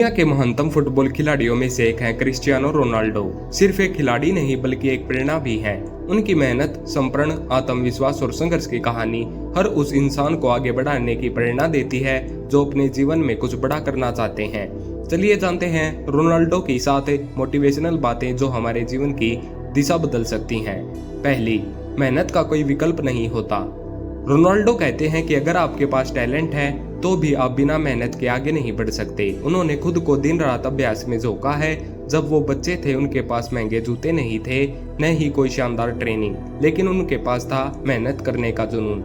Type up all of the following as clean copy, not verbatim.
दुनिया के महानतम फुटबॉल खिलाड़ियों में से एक हैं क्रिस्टियानो रोनाल्डो। सिर्फ एक खिलाड़ी नहीं बल्कि एक प्रेरणा भी हैं। उनकी मेहनत, समर्पण, आत्मविश्वास और संघर्ष की कहानी हर उस इंसान को आगे बढ़ाने की प्रेरणा देती है जो अपने जीवन में कुछ बड़ा करना चाहते हैं। चलिए जानते हैं रोनाल्डो की 7 मोटिवेशनल बातें जो हमारे जीवन की दिशा बदल सकती हैं। पहली, मेहनत का कोई विकल्प नहीं होता। रोनाल्डो कहते हैं कि अगर आपके पास टैलेंट है तो भी आप बिना मेहनत के आगे नहीं बढ़ सकते। उन्होंने खुद को दिन रात अभ्यास में झोंका है। जब वो बच्चे थे उनके पास महंगे जूते नहीं थे, न ही कोई शानदार ट्रेनिंग, लेकिन उनके पास था मेहनत करने का जुनून।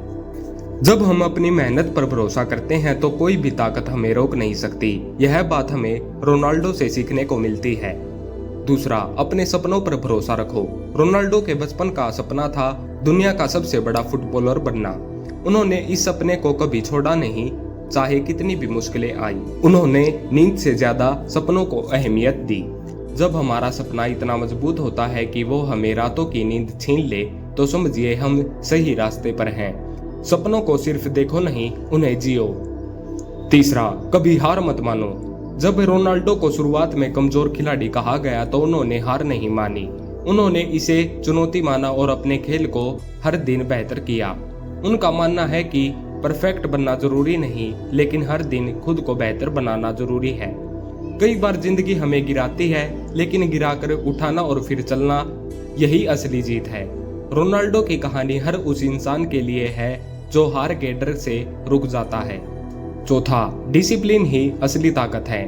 जब हम अपनी मेहनत पर भरोसा करते हैं तो कोई भी ताकत हमें रोक नहीं सकती। यह बात हमें रोनाल्डो से सीखने को मिलती है। दूसरा, अपने सपनों पर भरोसा रखो। रोनाल्डो के बचपन का सपना था दुनिया का सबसे बड़ा फुटबॉलर बनना। उन्होंने इस सपने को कभी छोड़ा नहीं, चाहे कितनी भी मुश्किलें आई। उन्होंने नींद से ज्यादा सपनों को अहमियत दी। जब हमारा सपना इतना मजबूत होता है कि वो हमें रातों की नींद छीन ले, तो समझिए हम सही रास्ते पर हैं। सपनों को सिर्फ देखो नहीं, उन्हें जियो। तीसरा, कभी हार मत मानो। जब रोनाल्डो को शुरुआत में कमजोर खिलाड़ी कहा गया तो उन्होंने हार नहीं मानी। उन्होंने इसे चुनौती माना और अपने खेल को हर दिन बेहतर किया। उनका मानना है कि परफेक्ट बनना जरूरी नहीं, लेकिन हर दिन खुद को बेहतर बनाना जरूरी है। कई बार जिंदगी हमें गिराती है, लेकिन गिराकर उठाना और फिर चलना, यही असली जीत है। रोनाल्डो की कहानी हर उस इंसान के लिए है जो हार के डर से रुक जाता है। चौथा, डिसिप्लिन ही असली ताकत है।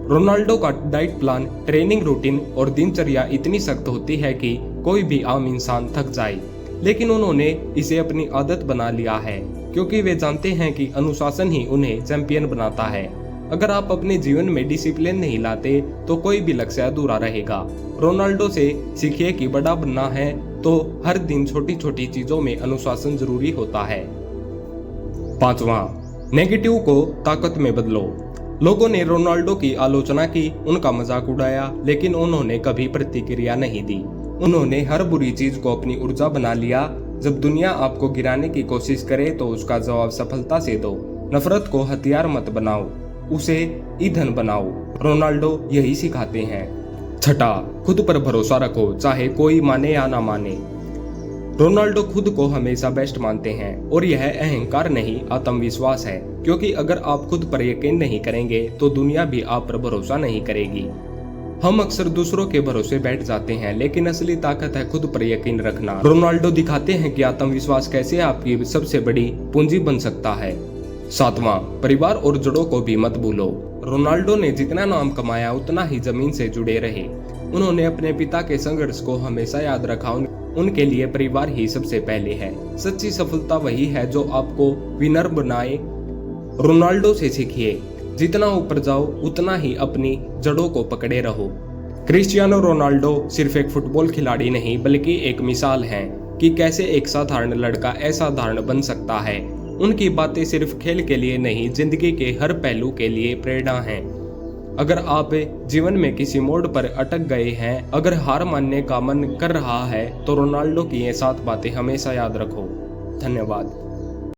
रोनाल्डो का डाइट प्लान, ट्रेनिंग रूटीन और दिनचर्या इतनी सख्त होती है कि कोई भी आम इंसान थक जाए, लेकिन उन्होंने इसे अपनी आदत बना लिया है क्योंकि वे जानते हैं कि अनुशासन ही उन्हें चैंपियन बनाता है। अगर आप अपने जीवन में डिसिप्लिन नहीं लाते तो कोई भी लक्ष्य अधूरा रहेगा। रोनाल्डो से सीखिए कि बड़ा बनना है तो हर दिन छोटी छोटी चीजों में अनुशासन जरूरी होता है। पांचवा, नेगेटिव को ताकत में बदलो। लोगों ने रोनाल्डो की आलोचना की, उनका मजाक उड़ाया, लेकिन उन्होंने कभी प्रतिक्रिया नहीं दी। उन्होंने हर बुरी चीज को अपनी ऊर्जा बना लिया। जब दुनिया आपको गिराने की कोशिश करे तो उसका जवाब सफलता से दो। नफरत को हथियार मत बनाओ, उसे ईंधन बनाओ। रोनाल्डो यही सिखाते हैं। छठा, खुद पर भरोसा रखो, चाहे कोई माने या ना माने। रोनाल्डो खुद को हमेशा बेस्ट मानते हैं और यह अहंकार नहीं, आत्मविश्वास है। क्योंकि अगर आप खुद पर यकीन नहीं करेंगे तो दुनिया भी आप पर भरोसा नहीं करेगी। हम अक्सर दूसरों के भरोसे बैठ जाते हैं, लेकिन असली ताकत है खुद पर यकीन रखना। रोनाल्डो दिखाते हैं कि आत्मविश्वास कैसे आपकी सबसे बड़ी पूंजी बन सकता है। सातवां, परिवार और जड़ों को भी मत भूलो। रोनाल्डो ने जितना नाम कमाया उतना ही जमीन से जुड़े रहे। उन्होंने अपने पिता के संघर्ष को हमेशा याद रखा। उनके लिए परिवार ही सबसे पहले है। सच्ची सफलता वही है जो आपको विनर बनाए। रोनाल्डो से सीखिए, जितना ऊपर जाओ उतना ही अपनी जड़ों को पकड़े रहो। क्रिस्टियानो रोनाल्डो सिर्फ एक फुटबॉल खिलाड़ी नहीं बल्कि एक मिसाल है कि कैसे एक साधारण लड़का असाधारण बन सकता है। उनकी बातें सिर्फ खेल के लिए नहीं, जिंदगी के हर पहलू के लिए प्रेरणा हैं। अगर आप जीवन में किसी मोड़ पर अटक गए हैं, अगर हार मानने का मन कर रहा है, तो रोनाल्डो की ये 7 बातें हमेशा याद रखो। धन्यवाद।